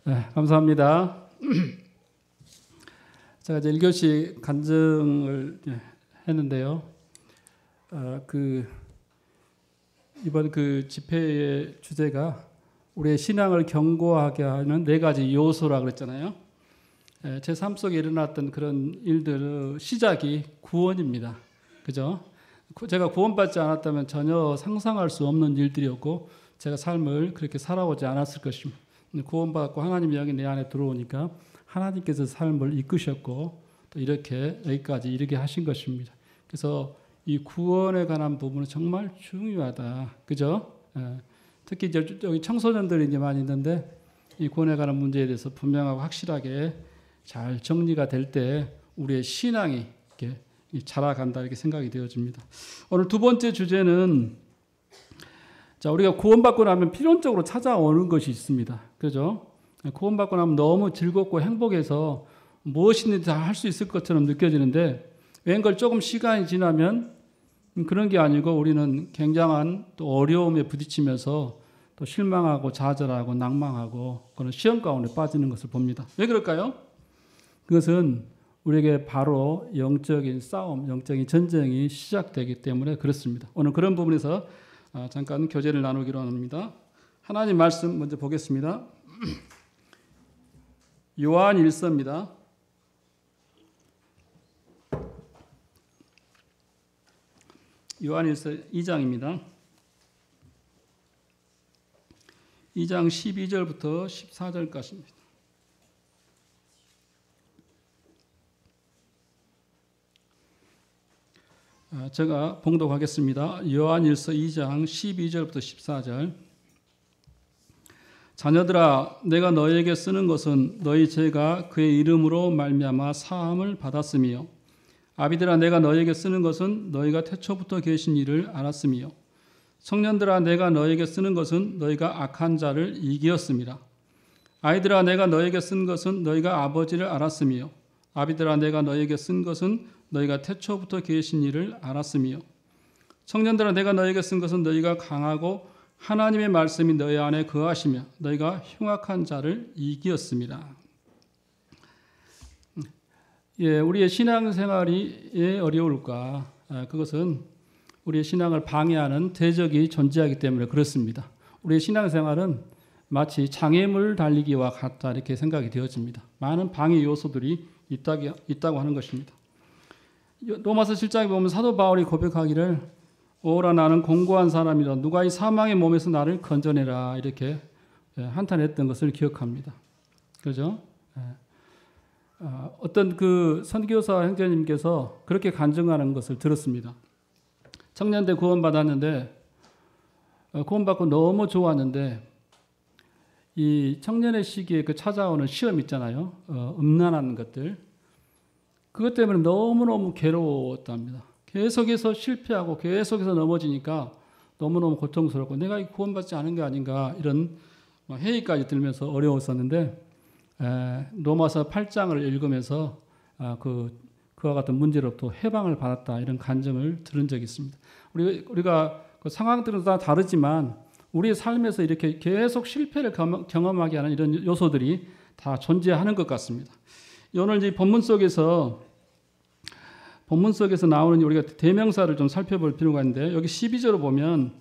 네, 감사합니다. 제가 이제 1교시 간증을 했는데요. 이번 그 집회의 주제가 우리의 신앙을 견고하게 하는 4가지 요소라 그랬잖아요. 제 삶 속에 일어났던 그런 일들의 시작이 구원입니다. 그죠? 제가 구원받지 않았다면 전혀 상상할 수 없는 일들이었고 제가 삶을 그렇게 살아오지 않았을 것입니다. 구원받고 하나님의 영이 내 안에 들어오니까 하나님께서 삶을 이끄셨고 또 이렇게 여기까지 이르게 하신 것입니다. 그래서 이 구원에 관한 부분은 정말 중요하다. 그죠? 특히 이제 여기 청소년들이 이제 많이 있는데 이 구원에 관한 문제에 대해서 분명하고 확실하게 잘 정리가 될 때 우리의 신앙이 이렇게 자라간다 이렇게 생각이 되어집니다. 오늘 두 번째 주제는 자, 우리가 구원받고 나면 필연적으로 찾아오는 것이 있습니다. 그죠? 구원받고 나면 너무 즐겁고 행복해서 무엇이든지 다 할 수 있을 것처럼 느껴지는데 웬걸 조금 시간이 지나면 그런 게 아니고 우리는 굉장한 또 어려움에 부딪히면서 또 실망하고 좌절하고 낭망하고 그런 시험 가운데 빠지는 것을 봅니다. 왜 그럴까요? 그것은 우리에게 바로 영적인 싸움, 영적인 전쟁이 시작되기 때문에 그렇습니다. 오늘 그런 부분에서 잠깐 교제를 나누기로 합니다. 하나님 말씀 먼저 보겠습니다. 요한 1서입니다. 요한 1서 2장입니다. 2장 12절부터 14절까지입니다. 제가 봉독하겠습니다. 요한 1서 2장 12절부터 14절. 자녀들아, 내가 너희에게 쓰는 것은 너희 죄가 그의 이름으로 말미암아 사함을 받았으며, 아비들아, 내가 너희에게 쓰는 것은 너희가 태초부터 계신 이를 알았으며, 청년들아, 내가 너희에게 쓰는 것은 너희가 악한 자를 이기었습니다. 아이들아, 내가 너희에게 쓴 것은 너희가 아버지를 알았으며, 아비들아, 내가 너희에게 쓴 것은 너희가 태초부터 계신 이를 알았으며, 청년들아, 내가 너희에게 쓴 것은 너희가 강하고 하나님의 말씀이 너희 안에 거하시며 너희가 흉악한 자를 이기었습니다. 우리의 신앙생활이 왜 어려울까? 그것은 우리의 신앙을 방해하는 대적이 존재하기 때문에 그렇습니다. 우리의 신앙생활은 마치 장애물 달리기와 같다 이렇게 생각이 되어집니다. 많은 방해 요소들이 있다고 하는 것입니다. 로마서 7장에 보면 사도 바울이 고백하기를 오라 나는 공고한 사람이라 누가 이 사망의 몸에서 나를 건져내라 이렇게 한탄했던 것을 기억합니다. 그죠? 어떤 그 선교사 형제님께서 그렇게 간증하는 것을 들었습니다. 청년 때 구원받았는데 구원받고 너무 좋았는데 이 청년의 시기에 그 찾아오는 시험 있잖아요. 음란한 것들. 그것 때문에 너무너무 괴로웠답니다. 계속해서 실패하고 계속해서 넘어지니까 너무너무 고통스럽고 내가 구원받지 않은 게 아닌가 이런 회의까지 들면서 어려웠었는데 로마서 8장을 읽으면서 그와 같은 문제로부터 해방을 받았다 이런 간증을 들은 적이 있습니다. 우리가 그 상황들은 다 다르지만 우리의 삶에서 이렇게 계속 실패를 경험하게 하는 이런 요소들이 다 존재하는 것 같습니다. 오늘 이제 본문 속에서 나오는 우리가 대명사를 좀 살펴볼 필요가 있는데 여기 12절을 보면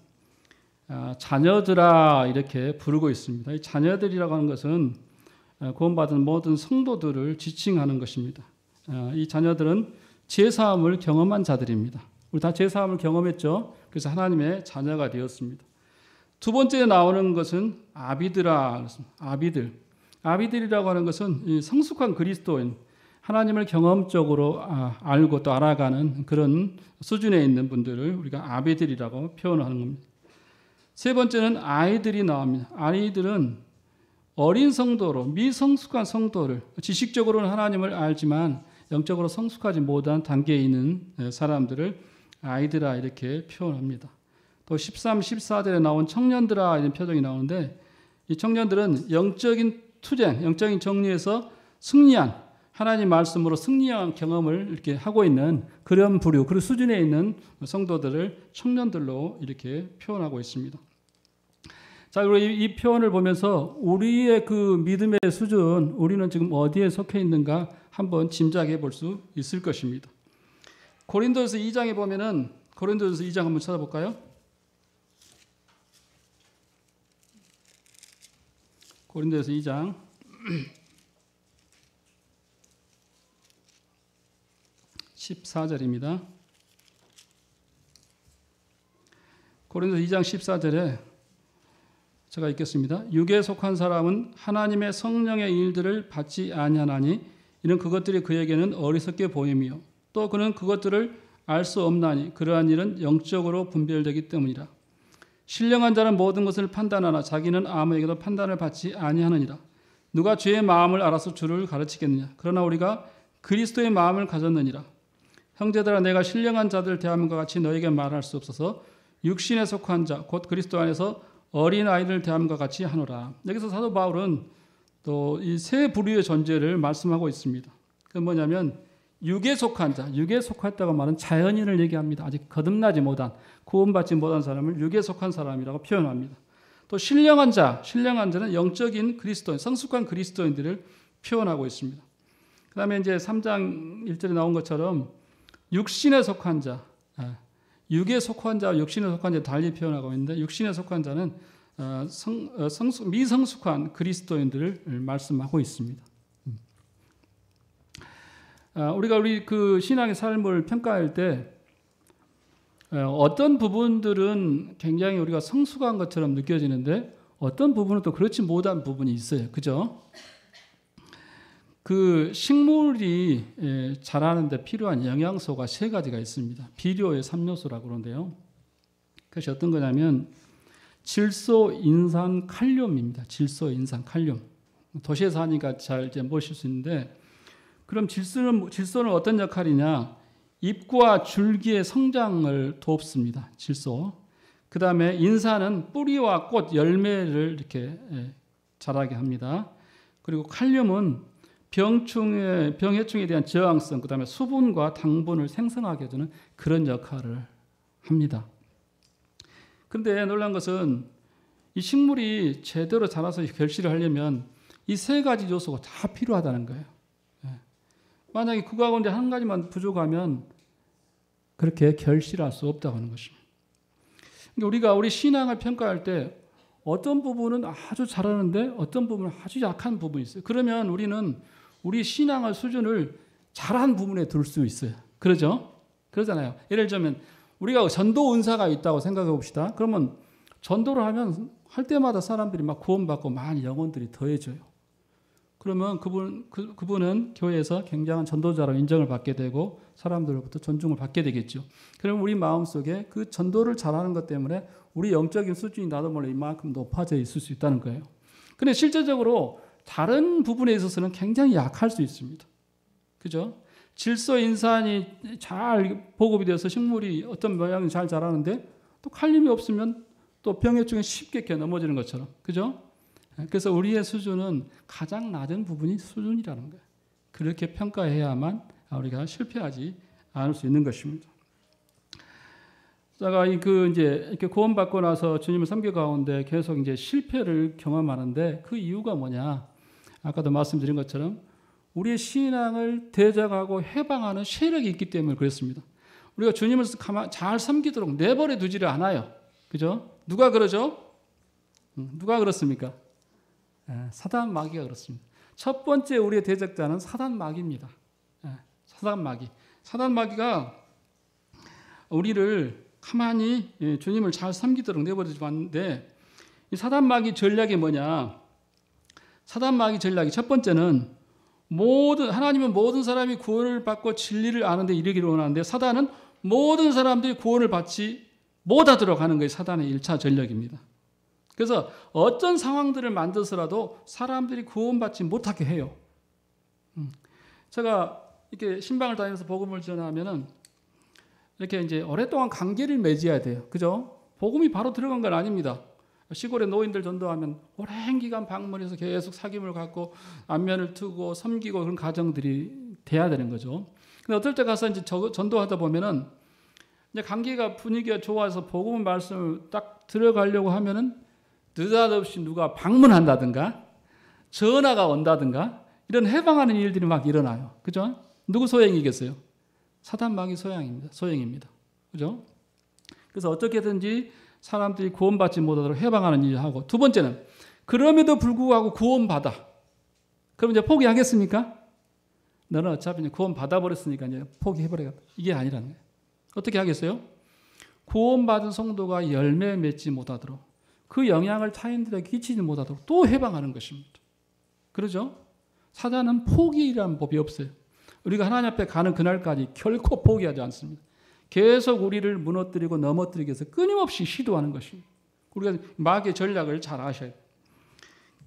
자녀들아 이렇게 부르고 있습니다. 이 자녀들이라고 하는 것은 구원받은 모든 성도들을 지칭하는 것입니다. 이 자녀들은 죄사함을 경험한 자들입니다. 우리 다 죄사함을 경험했죠. 그래서 하나님의 자녀가 되었습니다. 두 번째 나오는 것은 아비들아. 아비들이라고 하는 것은 성숙한 그리스도인, 하나님을 경험적으로 알고 또 알아가는 그런 수준에 있는 분들을 우리가 아비들이라고 표현하는 겁니다. 세 번째는 아이들이 나옵니다. 아이들은 어린 성도로, 미성숙한 성도를, 지식적으로는 하나님을 알지만 영적으로 성숙하지 못한 단계에 있는 사람들을 아이들아 이렇게 표현합니다. 또 13, 14절에 나온 청년들아 이런 표정이 나오는데 이 청년들은 영적인 투쟁, 영적인 정리에서 승리한 하나님 말씀으로 승리한 경험을 이렇게 하고 있는 그런 부류, 그런 수준에 있는 성도들을 청년들로 이렇게 표현하고 있습니다. 자, 그리고 이 표현을 보면서 우리의 그 믿음의 수준, 우리는 지금 어디에 속해 있는가 한번 짐작해 볼 수 있을 것입니다. 고린도서 2장에 보면은 고린도서 2장 한번 찾아볼까요? 고린도서 2장 14절입니다. 고린도서 2장 14절에 제가 읽겠습니다. 육에 속한 사람은 하나님의 성령의 일들을 받지 아니하나니 이는 그것들이 그에게는 어리석게 보임이요 또 그는 그것들을 알 수 없나니 그러한 일은 영적으로 분별되기 때문이라. 신령한 자는 모든 것을 판단하나 자기는 아무에게도 판단을 받지 아니하느니라. 누가 주의 마음을 알아서 주를 가르치겠느냐. 그러나 우리가 그리스도의 마음을 가졌느니라. 형제들아 내가 신령한 자들 대함과 같이 너에게 말할 수 없어서 육신에 속한 자 곧 그리스도 안에서 어린 아이들 대함과 같이 하노라. 여기서 사도 바울은 또 이 세 부류의 존재를 말씀하고 있습니다. 그 뭐냐면 육에 속한 자, 육에 속했다고 말은 자연인을 얘기합니다. 아직 거듭나지 못한, 구원받지 못한 사람을 육에 속한 사람이라고 표현합니다. 또 신령한 자, 신령한 자는 영적인 그리스도인, 성숙한 그리스도인들을 표현하고 있습니다. 그 다음에 이제 3장 1절에 나온 것처럼 육신에 속한 자, 육에 속한 자와 육신에 속한 자 달리 표현하고 있는데 육신에 속한 자는 미성숙한 그리스도인들을 말씀하고 있습니다. 우리가 우리 그 신앙의 삶을 평가할 때 어떤 부분들은 굉장히 우리가 성숙한 것처럼 느껴지는데 어떤 부분은 또 그렇지 못한 부분이 있어요. 그죠? 그 식물이 자라는데 필요한 영양소가 세 가지가 있습니다. 비료의 3요소라고 그러는데요. 그것이 어떤 거냐면 질소, 인산, 칼륨입니다. 질소, 인산, 칼륨. 도시에 사니까 잘 이제 보실 수 있는데 그럼 질소는 어떤 역할이냐? 잎과 줄기의 성장을 돕습니다. 질소. 그 다음에 인산은 뿌리와 꽃, 열매를 이렇게 자라게 합니다. 그리고 칼륨은 병해충에 대한 저항성, 그 다음에 수분과 당분을 생성하게 해주는 그런 역할을 합니다. 그런데 놀라운 것은 이 식물이 제대로 자라서 결실을 하려면 이 세 가지 요소가 다 필요하다는 거예요. 만약에 그 가운데 한 가지만 부족하면 그렇게 결실할 수 없다고 하는 것입니다. 우리가 우리 신앙을 평가할 때 어떤 부분은 아주 잘하는데 어떤 부분은 아주 약한 부분이 있어요. 그러면 우리는 우리 신앙의 수준을 잘한 부분에 둘 수 있어요. 그러죠? 그러잖아요. 예를 들면 우리가 전도 은사가 있다고 생각해 봅시다. 그러면 전도를 할 때마다 사람들이 막 구원받고 많은 영혼들이 더해져요. 그러면 그분은 교회에서 굉장한 전도자로 인정을 받게 되고 사람들로부터 존중을 받게 되겠죠. 그러면 우리 마음속에 그 전도를 잘하는 것 때문에 우리 영적인 수준이 나도 몰래 이만큼 높아져 있을 수 있다는 거예요. 그런데 실제적으로 다른 부분에 있어서는 굉장히 약할 수 있습니다. 그죠? 질소, 인산이 잘 보급이 돼서 식물이 어떤 모양이 잘 자라는데 또 칼륨이 없으면 또 병해충에 쉽게 이렇게 넘어지는 것처럼. 그죠? 그래서 우리의 수준은 가장 낮은 부분이 수준이라는 거예요. 그렇게 평가해야만 우리가 실패하지 않을 수 있는 것입니다. 제가 이제 이렇게 구원받고 나서 주님을 섬겨 가운데 계속 이제 실패를 경험하는데 그 이유가 뭐냐? 아까도 말씀드린 것처럼 우리의 신앙을 대적하고 해방하는 세력이 있기 때문에 그렇습니다. 우리가 주님을 잘 섬기도록 내버려 두지를 않아요. 그죠? 누가 그러죠? 누가 그렇습니까? 사단 마귀가 그렇습니다. 첫 번째 우리의 대적자는 사단 마귀입니다. 사단 마귀. 사단 마귀가 우리를 가만히 주님을 잘 섬기도록 내버려두지 않는데 이 사단 마귀 전략이 뭐냐? 사단 마귀 전략이 첫 번째는 하나님은 모든 사람이 구원을 받고 진리를 아는데 이르기를 원하는데 사단은 모든 사람들이 구원을 받지 못하도록 하는 것이 사단의 1차 전략입니다. 그래서 어떤 상황들을 만들어서라도 사람들이 구원받지 못하게 해요. 제가 이렇게 신방을 다니면서 복음을 전하면은 이렇게 이제 오랫동안 관계를 맺어야 돼요. 그죠? 복음이 바로 들어간 건 아닙니다. 시골에 노인들 전도하면 오랜 기간 방문해서 계속 사귐을 갖고 안면을 트고 섬기고 그런 과정들이 돼야 되는 거죠. 근데 어떨 때 가서 이제 전도하다 보면은 이제 관계가 분위기가 좋아서 복음 말씀을 딱 들어가려고 하면은 느닷없이 누가 방문한다든가 전화가 온다든가 이런 해방하는 일들이 막 일어나요. 그죠? 누구 소행이겠어요? 사단 마귀 소행입니다. 그죠? 그래서 어떻게든지 사람들이 구원받지 못하도록 해방하는 일을 하고, 두 번째는 그럼에도 불구하고 구원받아. 그럼 이제 포기하겠습니까? 너는 어차피 구원 받아버렸으니까 이제 포기해버려야겠다. 이게 아니라는 거예요. 어떻게 하겠어요? 구원받은 성도가 열매 맺지 못하도록, 그 영향을 타인들에게 끼치지 못하도록 또 해방하는 것입니다. 그러죠? 사단은 포기라는 법이 없어요. 우리가 하나님 앞에 가는 그날까지 결코 포기하지 않습니다. 계속 우리를 무너뜨리고 넘어뜨리기 위해서 끊임없이 시도하는 것입니다. 우리가 마귀의 전략을 잘 아셔야 돼요.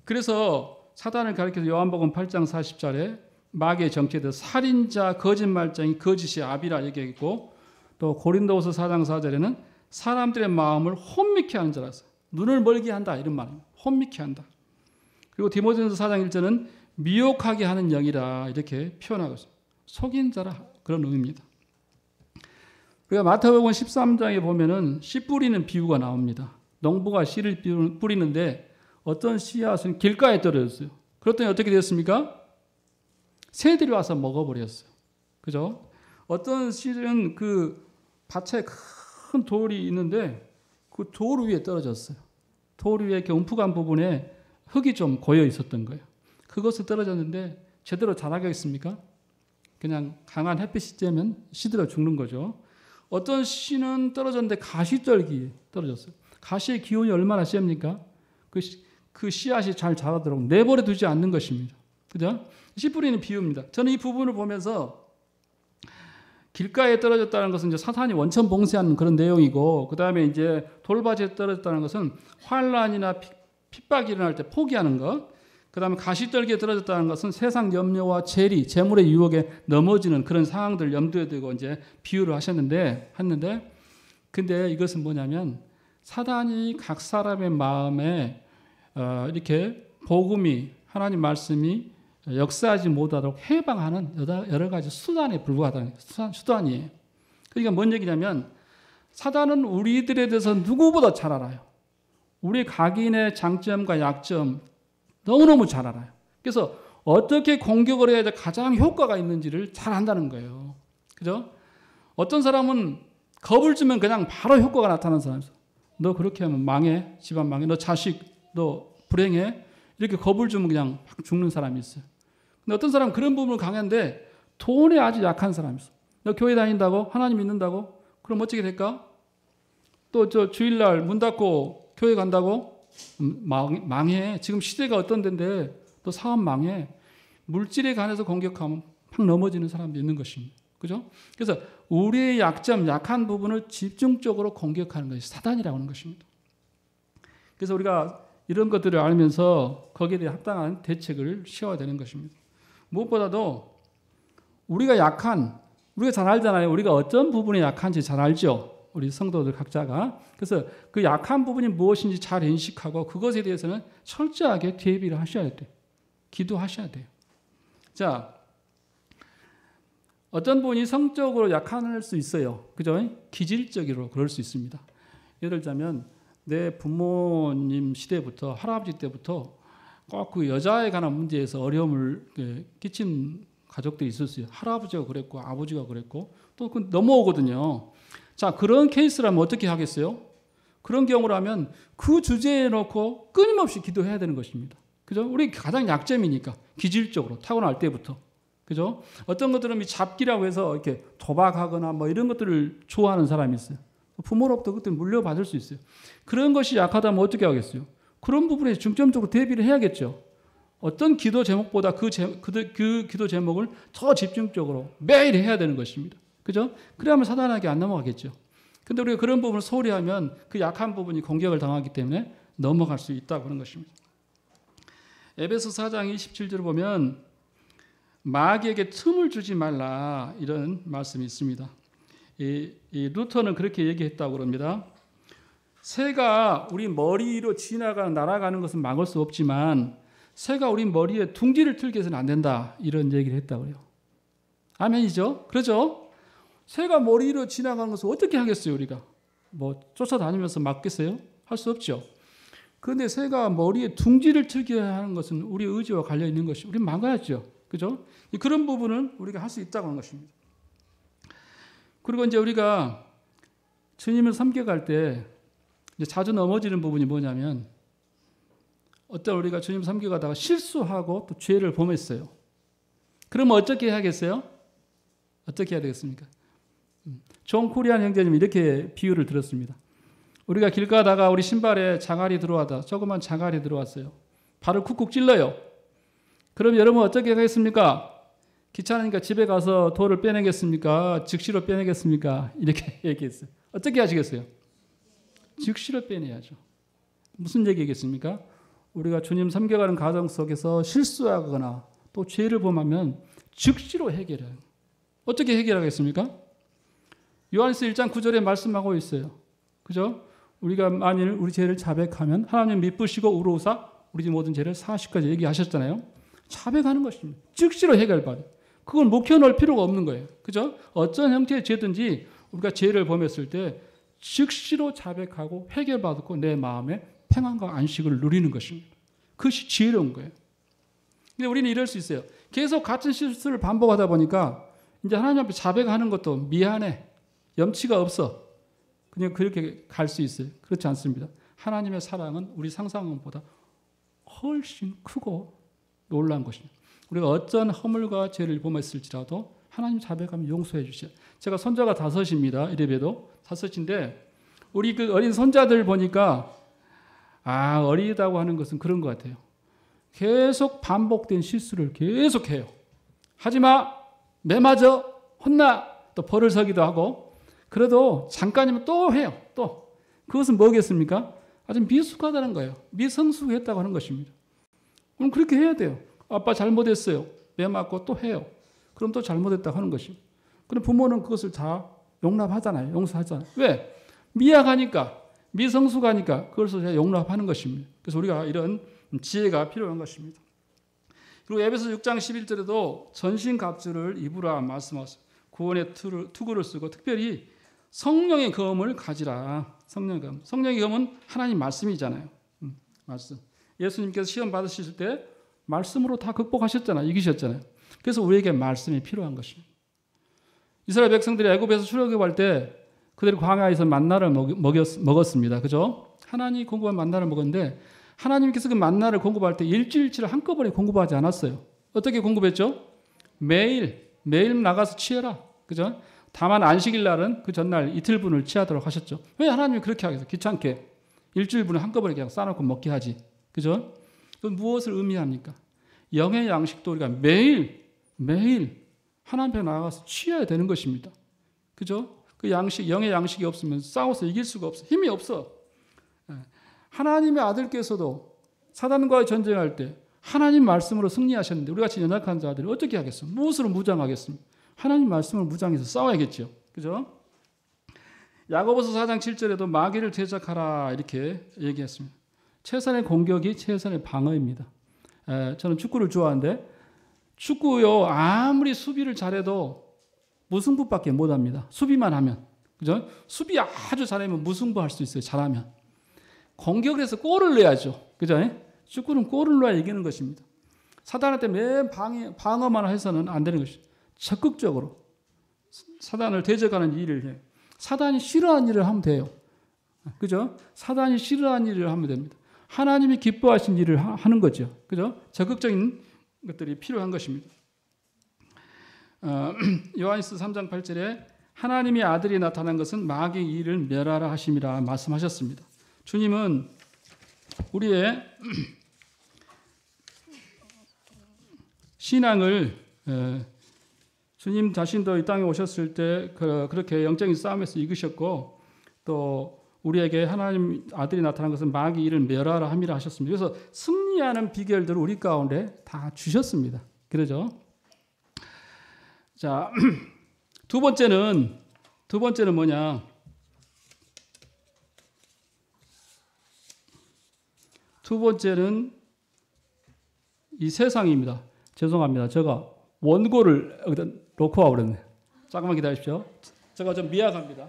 그래서 사단을 가리켜서 요한복음 8장 40절에 마귀의 정체들 살인자, 거짓말쟁이, 거짓의 아비라 얘기했고, 또 고린도후서 4장 4절에는 사람들의 마음을 혼미케 하는 자라서 눈을 멀게 한다 이런 말입니다. 혼미케 한다. 그리고 디모데전서 4장 1절은 미혹하게 하는 영이라 이렇게 표현하고 있습니다. 속인 자라 그런 의미입니다. 우리가 마태복음 13장에 보면은 씨 뿌리는 비유가 나옵니다. 농부가 씨를 뿌리는데 어떤 씨앗은 길가에 떨어졌어요. 그랬더니 어떻게 됐습니까? 새들이 와서 먹어버렸어요. 그죠? 어떤 씨는 그 밭에 큰 돌이 있는데 그 돌 위에 떨어졌어요. 돌 위에 움푹한 부분에 흙이 좀 고여 있었던 거예요. 그것을 떨어졌는데 제대로 자라겠습니까? 그냥 강한 햇빛이 쬐면 시들어 죽는 거죠. 어떤 씨는 떨어졌는데 가시떨기에 떨어졌어요. 가시의 기온이 얼마나 셉니까? 그 씨앗이 잘 자라도록 내버려 두지 않는 것입니다. 그죠? 씨 뿌리는 비유입니다. 저는 이 부분을 보면서 길가에 떨어졌다는 것은 이제 사탄이 원천 봉쇄하는 그런 내용이고, 그 다음에 이제 돌밭에 떨어졌다는 것은 환란이나 핍박이 일어날 때 포기하는 것, 그 다음에 가시떨기에 떨어졌다는 것은 세상 염려와 재리, 재물의 유혹에 넘어지는 그런 상황들을 염두에 두고 이제 비유를 했는데, 근데 이것은 뭐냐면 사단이 각 사람의 마음에 이렇게 복음이, 하나님 말씀이 역사하지 못하도록 해방하는 여러 가지 수단에 불과하다는 수단이에요. 그러니까 뭔 얘기냐면 사단은 우리들에 대해서 누구보다 잘 알아요. 우리 각인의 장점과 약점 너무너무 잘 알아요. 그래서 어떻게 공격을 해야 가장 효과가 있는지를 잘 안다는 거예요. 그죠? 어떤 사람은 겁을 주면 그냥 바로 효과가 나타나는 사람이 있어요. 너 그렇게 하면 망해. 집안 망해. 너 자식, 너 불행해. 이렇게 겁을 주면 그냥 확 죽는 사람이 있어요. 근데 어떤 사람은 그런 부분은 강한데 돈에 아주 약한 사람이 있어요. 너 교회 다닌다고? 하나님 믿는다고? 그럼 어떻게 될까? 또 저 주일날 문 닫고 교회 간다고? 망해. 지금 시대가 어떤 데인데 또 사업 망해. 물질에 관해서 공격하면 팍 넘어지는 사람도 있는 것입니다. 그죠? 그래서 우리의 약점, 약한 부분을 집중적으로 공격하는 것이 사단이라고 하는 것입니다. 그래서 우리가 이런 것들을 알면서 거기에 대해 합당한 대책을 세워야 되는 것입니다. 무엇보다도 우리가 잘 알잖아요. 우리가 어떤 부분이 약한지 잘 알죠. 우리 성도들 각자가. 그래서 그 약한 부분이 무엇인지 잘 인식하고 그것에 대해서는 철저하게 대비를 하셔야 돼요. 기도하셔야 돼요. 자, 어떤 분이 성적으로 약할 수 있어요. 그죠? 기질적으로 그럴 수 있습니다. 예를 들자면 내 부모님 시대부터 할아버지 때부터 꼭 그 여자에 관한 문제에서 어려움을 끼친 가족들이 있었어요. 할아버지가 그랬고 아버지가 그랬고 또 그 넘어오거든요. 자, 그런 케이스라면 어떻게 하겠어요? 그런 경우라면 그 주제에 놓고 끊임없이 기도해야 되는 것입니다. 그죠? 우리 가장 약점이니까 기질적으로 타고날 때부터. 그죠? 어떤 것들은 잡기라고 해서 이렇게 도박하거나 뭐 이런 것들을 좋아하는 사람이 있어요. 부모로부터 그것들 물려받을 수 있어요. 그런 것이 약하다면 어떻게 하겠어요? 그런 부분에 중점적으로 대비를 해야겠죠. 어떤 기도 제목보다 그 기도 제목을 더 집중적으로 매일 해야 되는 것입니다. 그죠? 그래야만 사단에게 안 넘어가겠죠. 근데 우리가 그런 부분을 소홀히 하면 그 약한 부분이 공격을 당하기 때문에 넘어갈 수 있다고 하는 것입니다. 에베소 4장 27절을 보면 마귀에게 틈을 주지 말라 이런 말씀이 있습니다. 이 루터는 그렇게 얘기했다고 합니다. 새가 우리 머리로 날아가는 것은 막을 수 없지만 새가 우리 머리에 둥지를 틀게 해서는 안 된다 이런 얘기를 했다고 해요. 아멘이죠? 그렇죠? 새가 머리로 지나가는 것을 어떻게 하겠어요 우리가? 뭐 쫓아다니면서 막겠어요? 할 수 없죠. 그런데 새가 머리에 둥지를 틀게 하는 것은 우리 의지와 관련 있는 것이 우리 막아야죠. 그죠? 그런 부분은 우리가 할 수 있다고 하는 것입니다. 그리고 이제 우리가 주님을 섬겨갈 때 이제 자주 넘어지는 부분이 뭐냐면 어떤 우리가 주님 섬겨가다가 실수하고 또 죄를 범했어요. 그러면 어떻게 해야겠어요? 어떻게 해야 되겠습니까? 존 코리안 형제님이 이렇게 비유를 들었습니다. 우리가 길 가다가 우리 신발에 장알이 들어와다 조그만 장알이 들어왔어요. 발을 쿡쿡 찔러요. 그럼 여러분 어떻게 하겠습니까? 귀찮으니까 집에 가서 돌을 빼내겠습니까? 즉시로 빼내겠습니까? 이렇게 얘기했어요. 어떻게 하시겠어요? 즉시로 빼내야죠. 무슨 얘기겠습니까? 우리가 주님 섬겨가는 과정 속에서 실수하거나 또 죄를 범하면 즉시로 해결해요. 어떻게 해결하겠습니까? 요한일서 1장 9절에 말씀하고 있어요. 그죠? 우리가 만일 우리 죄를 자백하면 하나님 미쁘시고 우러우사 우리 모든 죄를 사하시까지 얘기하셨잖아요. 자백하는 것입니다. 즉시로 해결받아요. 그걸 묵혀놓을 필요가 없는 거예요. 그죠? 어떤 형태의 죄든지 우리가 죄를 범했을 때 즉시로 자백하고 해결받고 내 마음에 평안과 안식을 누리는 것입니다. 그것이 지혜로운 거예요. 근데 우리는 이럴 수 있어요. 계속 같은 실수를 반복하다 보니까 이제 하나님 앞에 자백하는 것도 미안해. 염치가 없어. 그냥 그렇게 갈 수 있어요. 그렇지 않습니다. 하나님의 사랑은 우리 상상보다 훨씬 크고 놀라운 것입니다. 우리가 어떤 허물과 죄를 범했을지라도 하나님 자백하면 용서해 주셔요. 제가 손자가 5입니다. 이래봬도 5인데 우리 그 어린 손자들 보니까 어리다고 하는 것은 그런 것 같아요. 계속 반복된 실수를 계속해요. 하지마, 매 맞아, 혼나, 또 벌을 서기도 하고 그래도 잠깐이면 또 해요. 또 그것은 뭐겠습니까? 아주 미숙하다는 거예요. 미성숙했다고 하는 것입니다. 그럼 그렇게 해야 돼요. 아빠 잘못했어요. 매 맞고 또 해요. 그럼 또 잘못했다고 하는 것입니다. 그럼 부모는 그것을 다 용납하잖아요. 용서하잖아요. 왜? 미약하니까, 미성숙하니까 그것을 용납하는 것입니다. 그래서 우리가 이런 지혜가 필요한 것입니다. 그리고 에베소 6장 11절에도 전신갑주를 입으라 말씀하셨어요. 구원의 투구를 쓰고 특별히 성령의 검을 가지라. 성령의 검. 성령의 검은 하나님 말씀이잖아요. 말씀. 예수님께서 시험 받으실 때 말씀으로 다 극복하셨잖아요. 이기셨잖아요. 그래서 우리에게 말씀이 필요한 것입니다. 이스라엘 백성들이 애굽에서 출애굽할 때 그들이 광야에서 만나를 먹었습니다. 그죠? 하나님이 공급한 만나를 먹었는데 하나님께서 그 만나를 공급할 때 일주일치를 한꺼번에 공급하지 않았어요. 어떻게 공급했죠? 매일 나가서 취해라. 그죠? 다만 안식일 날은 그 전날 이틀분을 취하도록 하셨죠. 왜 하나님이 그렇게 하겠어요? 귀찮게. 일주일분을 한꺼번에 그냥 싸놓고 먹게 하지. 그죠? 그건 무엇을 의미합니까? 영의 양식도 우리가 매일 하나님 앞에 나가서 취해야 되는 것입니다. 그죠? 그 양식, 영의 양식이 없으면 싸워서 이길 수가 없어. 힘이 없어. 하나님의 아들께서도 사단과의 전쟁할 때 하나님 말씀으로 승리하셨는데 우리 같이 연약한 자들이 어떻게 하겠어? 무엇으로 무장하겠습니까? 하나님 말씀을 무장해서 싸워야겠죠. 그죠? 야고보서 4장 7절에도 마귀를 대적하라 이렇게 얘기했습니다. 최선의 공격이 최선의 방어입니다. 저는 축구를 좋아하는데 축구요 아무리 수비를 잘해도 무승부밖에 못합니다. 수비만 하면. 그죠? 수비 아주 잘하면 무승부할 수 있어요. 잘하면. 공격을 해서 골을 넣어야죠. 그죠? 축구는 골을 넣어야 이기는 것입니다. 사단한테 맨 방어만 해서는 안 되는 것이죠. 적극적으로 사단을 대적하는 일을 해요. 사단이 싫어하는 일을 하면 돼요. 그죠? 사단이 싫어하는 일을 하면 됩니다. 하나님이 기뻐하신 일을 하는 거죠. 그죠? 적극적인 것들이 필요한 것입니다. 요한일서 3장 8절에 하나님의 아들이 나타난 것은 마귀의 일을 멸하라 하심이라 말씀하셨습니다. 주님은 우리의 신앙을 주님 자신도 이 땅에 오셨을 때 그렇게 영적인 싸움에서 이기셨고 또 우리에게 하나님 아들이 나타난 것은 마귀 일을 멸하라 함이라 하셨습니다. 그래서 승리하는 비결들을 우리 가운데 다 주셨습니다. 그러죠? 자, 두 번째는 뭐냐? 두 번째는 이 세상입니다. 죄송합니다. 제가 원고를 여기다 놓고 와버렸네. 잠깐만 기다리십시오. 제가 좀 미약합니다.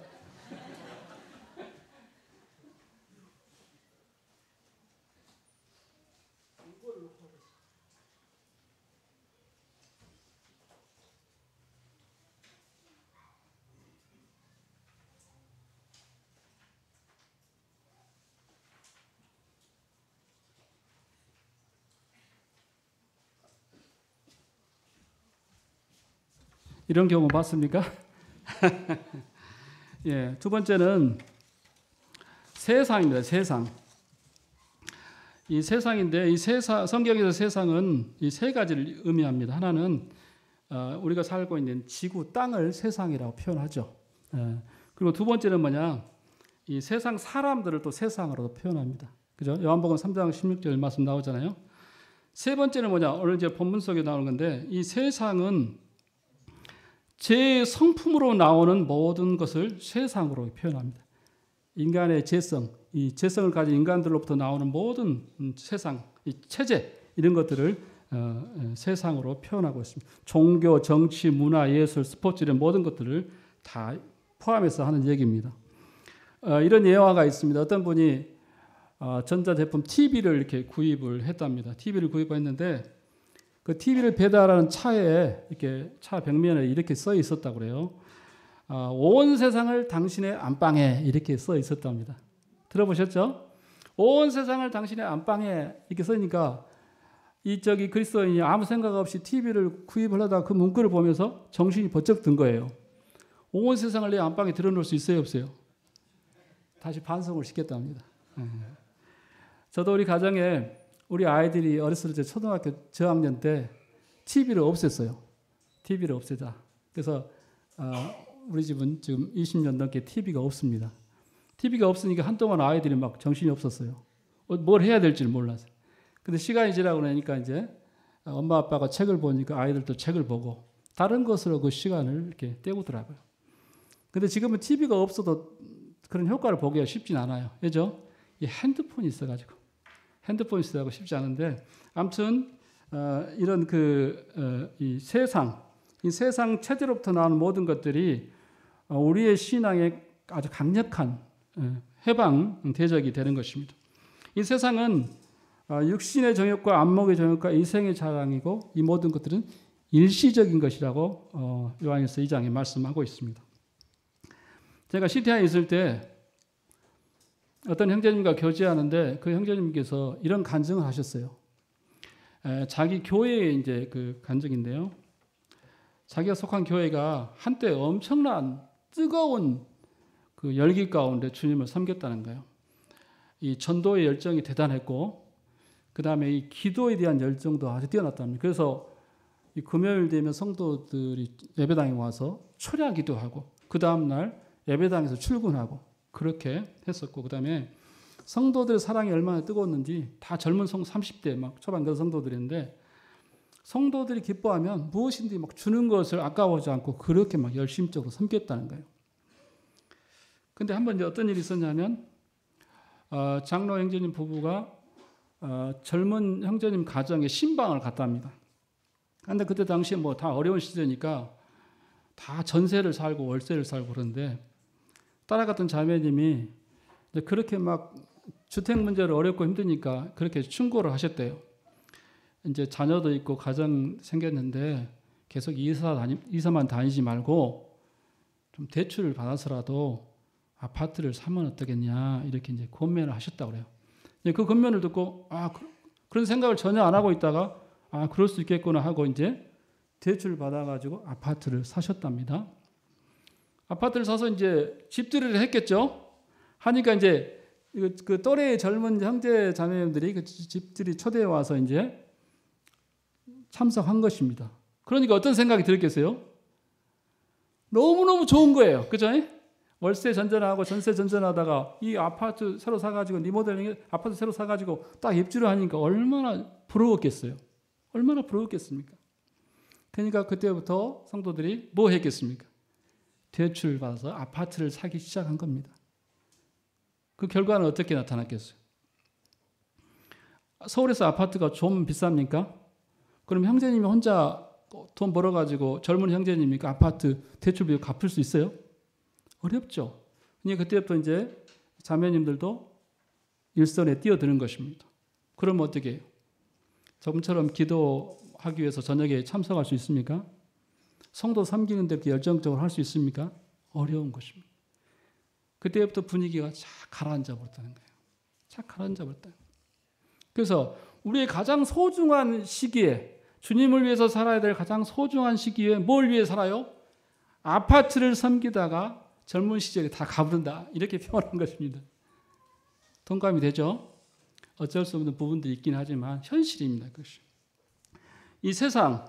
이런 경우 봤습니까? 예, 두 번째는 세상입니다. 세상. 이 세상인데 이 성경에서 세상은 이 세 가지를 의미합니다. 하나는 우리가 살고 있는 지구 땅을 세상이라고 표현하죠. 그리고 두 번째는 뭐냐? 이 세상 사람들을 또 세상으로 표현합니다. 그죠? 요한복음 3장 16절 말씀 나오잖아요. 세 번째는 뭐냐? 오늘 이제 본문 속에 나오는 건데 이 세상은 제 성품으로 나오는 모든 것을 세상으로 표현합니다. 인간의 재성, 이 재성을 가진 인간들로부터 나오는 모든 세상, 이 체제 이런 것들을 세상으로 표현하고 있습니다. 종교, 정치, 문화, 예술, 스포츠 이런 모든 것들을 다 포함해서 하는 얘기입니다. 이런 예화가 있습니다. 어떤 분이 전자제품 TV를 이렇게 구입을 했답니다. TV를 구입했는데 그 TV를 배달하는 차에 이렇게 차 벽면에 이렇게 써 있었다고 그래요. 온 세상을 당신의 안방에 이렇게 써 있었답니다. 들어보셨죠? 온 세상을 당신의 안방에 이렇게 써니까 이 그리스도인이 아무 생각 없이 TV를 구입하려다가 그 문구를 보면서 정신이 번쩍 든 거예요. 온 세상을 내 안방에 들어놓을 수 있어요, 없어요? 다시 반성을 시켰답니다. 저도 우리 가정에 우리 아이들이 어렸을 때 초등학교 저학년 때 TV를 없앴어요. TV를 없애자. 그래서 우리 집은 지금 20년 넘게 TV가 없습니다. TV가 없으니까 한동안 아이들이 막 정신이 없었어요. 뭘 해야 될지 몰라서. 근데 시간이 지나고 나니까 이제 엄마 아빠가 책을 보니까 아이들도 책을 보고 다른 것으로 그 시간을 이렇게 때우더라고요. 근데 지금은 TV가 없어도 그런 효과를 보기가 쉽진 않아요. 그죠? 이 핸드폰이 있어가지고 쉽지 않은데 아무튼 이런 이 세상 체제로부터 나오는 모든 것들이 우리의 신앙에 아주 강력한 해방 대적이 되는 것입니다. 이 세상은 육신의 정욕과 안목의 정욕과 이생의 자랑이고 이 모든 것들은 일시적인 것이라고 요한일서 2장에 말씀하고 있습니다. 제가 시티아에 있을 때 어떤 형제님과 교제하는데 그 형제님께서 이런 간증을 하셨어요. 자기 교회의 이제 그 간증인데요. 자기가 속한 교회가 한때 엄청난 뜨거운 그 열기 가운데 주님을 섬겼다는 거예요. 이 전도의 열정이 대단했고, 그 다음에 이 기도에 대한 열정도 아주 뛰어났답니다. 그래서 이 금요일 되면 성도들이 예배당에 와서 초려하기도 하고, 그 다음날 예배당에서 출근하고, 그렇게 했었고, 그 다음에 성도들의 사랑이 얼마나 뜨거웠는지 다 젊은 30대 막 초반 그런 성도들인데, 성도들이 기뻐하면 무엇인지 막 주는 것을 아까워하지 않고 그렇게 막 열심적으로 섬겼다는 거예요. 근데 한 번 이제 어떤 일이 있었냐면, 장로 형제님 부부가 젊은 형제님 가정에 신방을 갔답니다. 근데 그때 당시에 뭐 다 어려운 시대니까 다 전세를 살고 월세를 살고 그러는데, 따라갔던 자매님이 그렇게 막 주택 문제를 어렵고 힘드니까 그렇게 충고를 하셨대요. 이제 자녀도 있고 가정 생겼는데 계속 이사만 다니지 말고 좀 대출을 받아서라도 아파트를 사면 어떠겠냐 이렇게 이제 권면을 하셨다고 그래요. 그 권면을 듣고 그런 생각을 전혀 안 하고 있다가 그럴 수 있겠구나 하고 이제 대출을 받아가지고 아파트를 사셨답니다. 아파트를 사서 이제 집들이를 했겠죠. 하니까 이제 그 또래의 젊은 형제 자매님들이 그 집들이 초대해 와서 이제 참석한 것입니다. 그러니까 어떤 생각이 들었겠어요? 너무너무 좋은 거예요. 그죠? 월세 전전하고 전세 전전하다가 이 아파트 새로 사가지고 리모델링 아파트 새로 사가지고 딱 입주를 하니까 얼마나 부러웠겠어요. 얼마나 부러웠겠습니까? 그러니까 그때부터 성도들이 뭐 했겠습니까? 대출을 받아서 아파트를 사기 시작한 겁니다. 그 결과는 어떻게 나타났겠어요? 서울에서 아파트가 좀 비쌉니까? 그럼 형제님이 혼자 돈 벌어가지고 젊은 형제님이 그 아파트 대출 비용 갚을 수 있어요? 어렵죠. 그러니까 그때부터 이제 자매님들도 일선에 뛰어드는 것입니다. 그럼 어떻게 해요? 저번처럼 기도하기 위해서 저녁에 참석할 수 있습니까? 성도 섬기는데 그렇게 열정적으로 할 수 있습니까? 어려운 것입니다. 그때부터 분위기가 착 가라앉아 버렸다는 거예요. 착 가라앉아 버렸다. 그래서 우리의 가장 소중한 시기에 주님을 위해서 살아야 될 가장 소중한 시기에 뭘 위해 살아요? 아파트를 섬기다가 젊은 시절에 다 가버린다. 이렇게 표현한 것입니다. 동감이 되죠? 어쩔 수 없는 부분도 있긴 하지만 현실입니다. 그것이. 이 세상,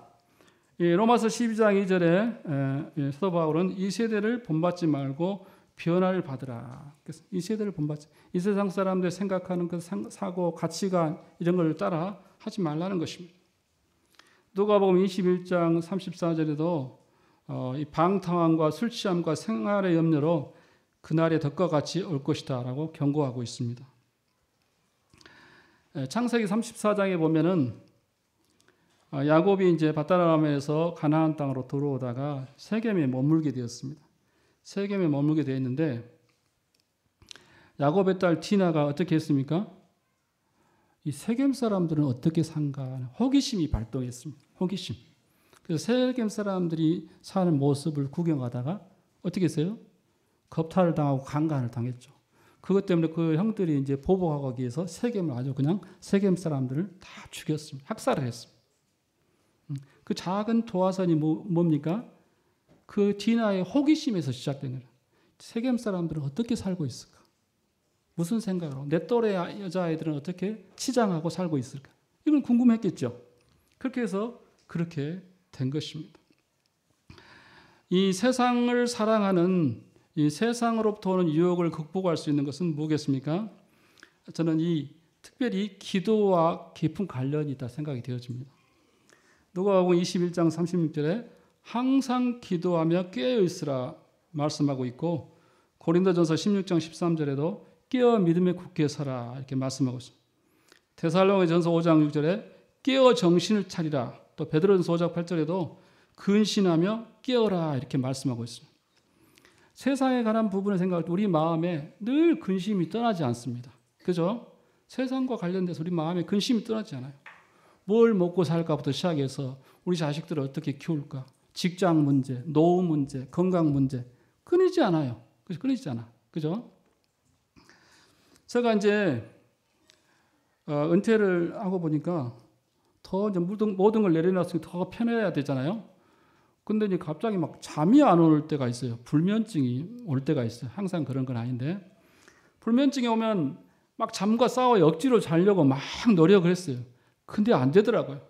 로마서 12장 2절에 사도 바울은 이 세대를 본받지 말고 변화를 받으라. 그래서 이 세대를 본받지. 이 세상 사람들 생각하는 그 사고, 가치관 이런 걸 따라 하지 말라는 것입니다. 누가복음 21장 34절에도 이 방탕함과 술 취함과 생활의 염려로 그날의 덕과 같이 올 것이다라고 경고하고 있습니다. 창세기 34장에 보면은 야곱이 이제 밧다람에서 가나안 땅으로 들어오다가 세겜에 머물게 되었습니다. 세겜에 머물게 되었는데 야곱의 딸 디나가 어떻게 했습니까? 이 세겜 사람들은 어떻게 산가 호기심이 발동했습니다. 호기심. 그래서 세겜 사람들이 사는 모습을 구경하다가 어떻게 했어요? 겁탈을 당하고 강간을 당했죠. 그것 때문에 그 형들이 이제 보복하기 위해서 세겜을 아주 그냥 세겜 사람들을 다 죽였습니다. 학살을 했습니다. 그 작은 도화선이 뭡니까? 그 디나의 호기심에서 시작된 거예요. 세겜 사람들은 어떻게 살고 있을까? 무슨 생각으로? 내 또래 여자아이들은 어떻게 치장하고 살고 있을까? 이건 궁금했겠죠. 그렇게 해서 그렇게 된 것입니다. 이 세상을 사랑하는 이 세상으로부터 오는 유혹을 극복할 수 있는 것은 뭐겠습니까? 저는 특별히 기도와 깊은 관련이 있다 생각이 되어집니다. 누가복음 21장 36절에 항상 기도하며 깨어 있으라 말씀하고 있고 고린도전서 16장 13절에도 깨어 믿음에 굳게 서라 이렇게 말씀하고 있습니다. 데살로니가전서 5장 6절에 깨어 정신을 차리라. 또 베드로전서 5장 8절에도 근신하며 깨어라 이렇게 말씀하고 있습니다. 세상에 관한 부분을 생각할 때 우리 마음에 늘 근심이 떠나지 않습니다. 그죠? 세상과 관련돼서 우리 마음에 근심이 떠나지 않아요. 뭘 먹고 살까부터 시작해서 우리 자식들을 어떻게 키울까? 직장 문제, 노후 문제, 건강 문제 끊이지 않아요. 끊이지 않아. 그죠? 제가 이제 은퇴를 하고 보니까 더 이제 모든 걸 내려놨으니 더 편해야 되잖아요. 근데 이제 갑자기 막 잠이 안 올 때가 있어요. 불면증이 올 때가 있어요. 항상 그런 건 아닌데. 불면증이 오면 막 잠과 싸워 억지로 자려고 막 노력을 했어요. 근데 안 되더라고요.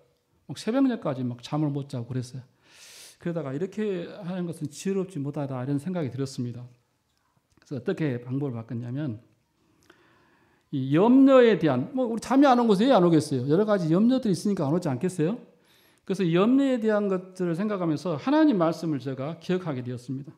막 새벽녘까지 막 잠을 못 자고 그랬어요. 그러다가 이렇게 하는 것은 지혜롭지 못하다 이런 생각이 들었습니다. 그래서 어떻게 방법을 바꿨냐면 이 염려에 대한 우리 잠이 안 온 것은 왜 안 오겠어요? 여러 가지 염려들이 있으니까 안 오지 않겠어요? 그래서 염려에 대한 것들을 생각하면서 하나님 말씀을 제가 기억하게 되었습니다.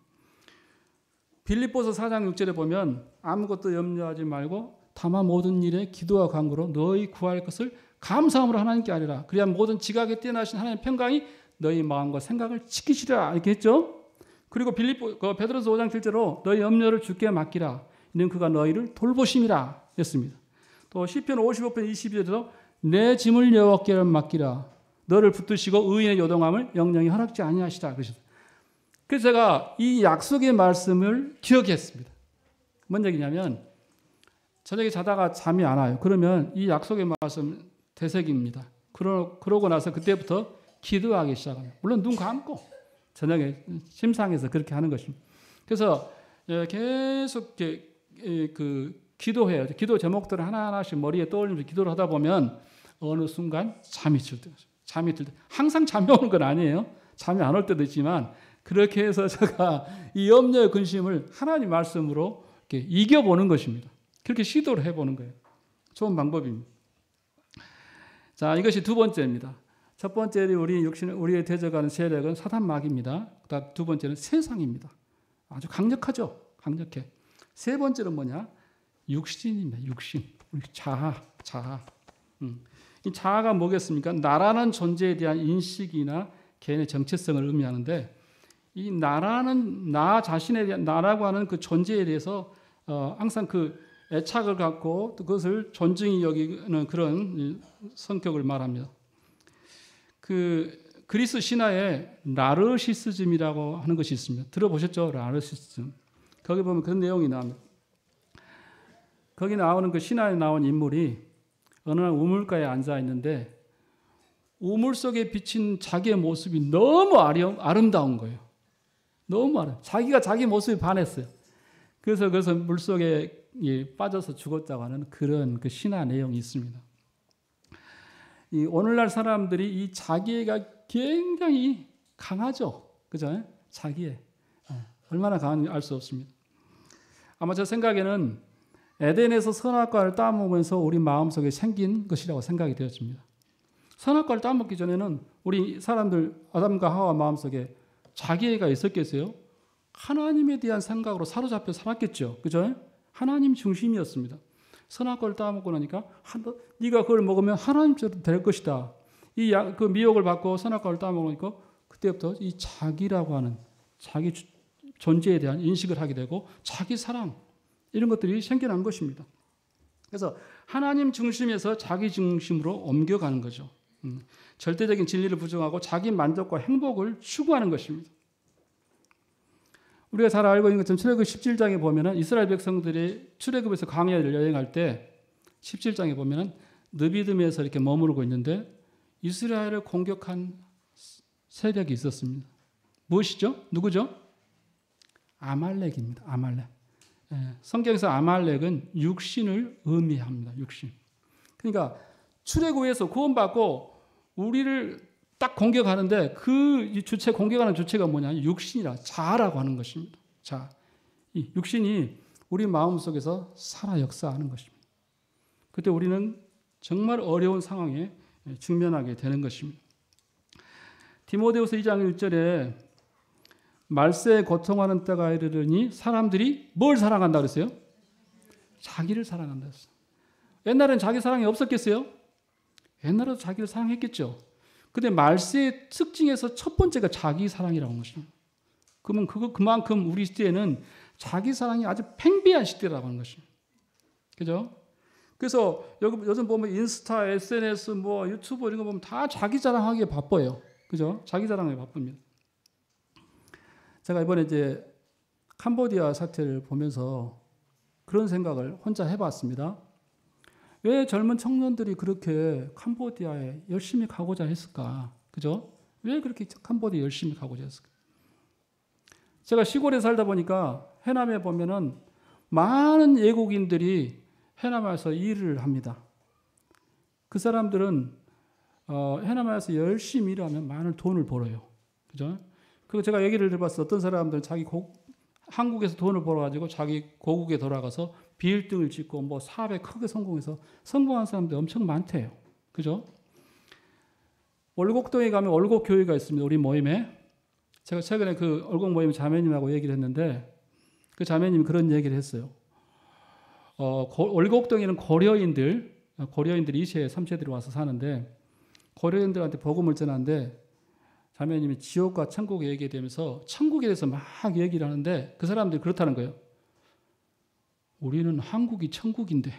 빌립보서 4장 6절에 보면 아무것도 염려하지 말고 다만 모든 일에 기도와 간구로 너희 구할 것을 감사함으로 하나님께 아뢰라. 그래야 모든 지각에 뛰어나신 하나님 평강이 너희 마음과 생각을 지키시리라 이렇게 했죠. 그리고 베드로서 5장 7절로 너희 염려를 주께 맡기라. 이는 그가 너희를 돌보심이라 했습니다. 또 시편 55편 22절에도 내 짐을 여호와께 맡기라. 너를 붙드시고 의인의 요동함을 영영이 허락지 아니하시라 그러셨어요. 그래서 제가 이 약속의 말씀을 기억했습니다. 뭔 얘기냐면 저녁에 자다가 잠이 안 와요. 그러면 이 약속의 말씀 되새깁니다. 그러고 나서 그때부터 기도하기 시작합니다. 물론 눈 감고 저녁에 침상에서 그렇게 하는 것입니다. 그래서 계속 기도해요. 기도 제목들을 하나하나씩 머리에 떠올리면서 기도를 하다 보면 어느 순간 잠이 들 때, 항상 잠이 오는 건 아니에요. 잠이 안 올 때도 있지만 그렇게 해서 제가 이 염려의 근심을 하나님 말씀으로 이렇게 이겨보는 것입니다. 그렇게 시도를 해보는 거예요. 좋은 방법입니다. 자, 이것이 두 번째입니다. 첫 번째는 우리의 대적하는 세력은 사단 마귀입니다. 그다음 두 번째는 세상입니다. 아주 강력하죠. 강력해. 세 번째는 뭐냐? 육신입니다. 육신. 우리 자아. 이 자아가 뭐겠습니까? 나라는 존재에 대한 인식이나 개인의 정체성을 의미하는데 이 나라는 나 자신에 대한 나라고 하는 그 존재에 대해서 항상 그 애착을 갖고 또 그것을 존중히 여기는 그런 성격을 말합니다. 그 그리스 신화에 나르시시즘이라고 하는 것이 있습니다. 들어보셨죠? 나르시시즘. 거기 보면 그런 내용이 나옵니다. 거기 나오는 그 신화에 나온 인물이 어느 날 우물가에 앉아 있는데 우물 속에 비친 자기의 모습이 너무 아름다운 거예요. 너무 많아요. 자기가 자기 모습에 반했어요. 그래서 물속에 빠져서 죽었다고 하는 그런 그 신화 내용이 있습니다. 이 오늘날 사람들이 이 자기애가 굉장히 강하죠. 그죠? 자기애. 얼마나 강한지 알 수 없습니다. 아마 제 생각에는 에덴에서 선악과를 따먹으면서 우리 마음속에 생긴 것이라고 생각이 되었습니다. 선악과를 따먹기 전에는 우리 사람들 아담과 하와 마음속에 자기애가 있었겠어요? 하나님에 대한 생각으로 사로잡혀 살았겠죠. 그죠? 하나님 중심이었습니다. 선악과를 따먹고 나니까 네가 그걸 먹으면 하나님처럼 될 것이다. 그 미혹을 받고 선악과를 따먹으니까 그때부터 이 자기라고 하는 자기 존재에 대한 인식을 하게 되고 자기 사랑 이런 것들이 생겨난 것입니다. 그래서 하나님 중심에서 자기 중심으로 옮겨가는 거죠. 절대적인 진리를 부정하고 자기 만족과 행복을 추구하는 것입니다. 우리가 잘 알고 있는 것처럼 출애굽 17장에 보면은 이스라엘 백성들이 출애굽에서 광야를 여행할 때 17장에 보면은 느비딤에서 이렇게 머무르고 있는데 이스라엘을 공격한 세력이 있었습니다. 무엇이죠? 누구죠? 아말렉입니다. 아말렉. 성경에서 아말렉은 육신을 의미합니다. 육신. 그러니까 출애굽에서 구원받고 우리를 딱 공격하는데 그 주체 공격하는 주체가 뭐냐? 육신이라 자라고 하는 것입니다. 자, 이 육신이 우리 마음속에서 살아 역사하는 것입니다. 그때 우리는 정말 어려운 상황에 직면하게 되는 것입니다. 디모데후서 2장 1절에 말세에 고통하는 때가 이르르니 사람들이 뭘 사랑한다 그랬어요? 자기를 사랑한다 그랬어요. 옛날엔 자기 사랑이 없었겠어요? 옛날에도 자기를 사랑했겠죠. 근데 말세의 특징에서 첫 번째가 자기 사랑이라는 것입니다. 그러면 그만큼 우리 시대에는 자기 사랑이 아주 팽배한 시대라고 하는 것입니다. 그죠? 그래서 요즘 보면 인스타, SNS, 유튜브 이런 거 보면 다 자기 자랑하기에 바빠요. 그죠? 자기 자랑에 바쁩니다. 제가 이번에 이제 캄보디아 사태를 보면서 그런 생각을 혼자 해봤습니다. 왜 젊은 청년들이 그렇게 캄보디아에 열심히 가고자 했을까? 그죠? 왜 그렇게 캄보디아에 열심히 가고자 했을까? 제가 시골에 살다 보니까 해남에 보면은 많은 외국인들이 해남에서 일을 합니다. 그 사람들은 해남에서 열심히 일하면 많은 돈을 벌어요. 그죠? 그리고 제가 얘기를 들어봤어요. 어떤 사람들은 한국에서 돈을 벌어가지고 자기 고국에 돌아가서 빌딩을 짓고 사업에 크게 성공해서 성공한 사람들이 엄청 많대요. 그죠? 월곡동에 가면 월곡교회가 있습니다. 우리 모임에. 제가 최근에 그 월곡 모임 자매님하고 얘기를 했는데 그 자매님이 그런 얘기를 했어요. 월곡동에는 고려인들이 2세, 3세들이 와서 사는데 고려인들한테 복음을 전하는데 자매님이 지옥과 천국에 얘기되면서 천국에 대해서 막 얘기를 하는데 그 사람들이 그렇다는 거예요. 우리는 한국이 천국인데,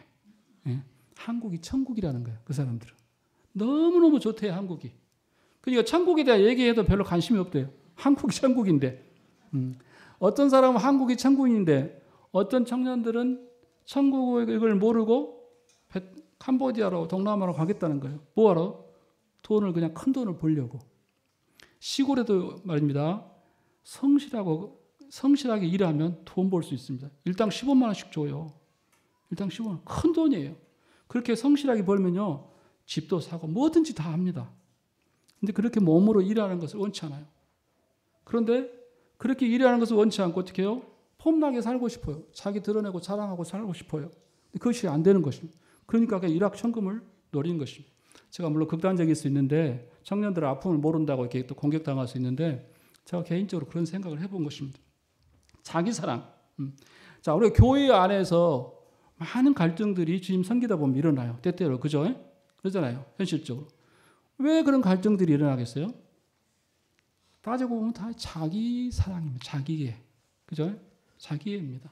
한국이 천국이라는 거예요. 그 사람들은. 너무너무 좋대요, 한국이. 그러니까 천국에 대해 얘기해도 별로 관심이 없대요. 한국이 천국인데. 어떤 사람은 한국이 천국인데 어떤 청년들은 천국을 모르고 캄보디아로 동남아로 가겠다는 거예요. 뭐하러? 돈을 그냥 큰 돈을 벌려고. 시골에도 말입니다. 성실하게 일하면 돈 벌 수 있습니다. 일당 15만 원씩 줘요. 일당 15만 원. 큰 돈이에요. 그렇게 성실하게 벌면요. 집도 사고 뭐든지 다 합니다. 근데 그렇게 몸으로 일하는 것을 원치 않아요. 그런데 그렇게 일하는 것을 원치 않고 어떻게 해요? 폼나게 살고 싶어요. 자기 드러내고 자랑하고 살고 싶어요. 그것이 안 되는 것입니다. 그러니까 일확천금을 노리는 것입니다. 제가 물론 극단적일 수 있는데 청년들의 아픔을 모른다고 이렇게 또 공격당할 수 있는데 제가 개인적으로 그런 생각을 해본 것입니다. 자기 사랑. 자, 우리 교회 안에서 많은 갈등들이 주님 섬기다 보면 일어나요. 때때로. 그죠? 그러잖아요. 현실적으로. 왜 그런 갈등들이 일어나겠어요? 따지고 보면 다 자기 사랑입니다. 자기애. 그죠? 자기애입니다.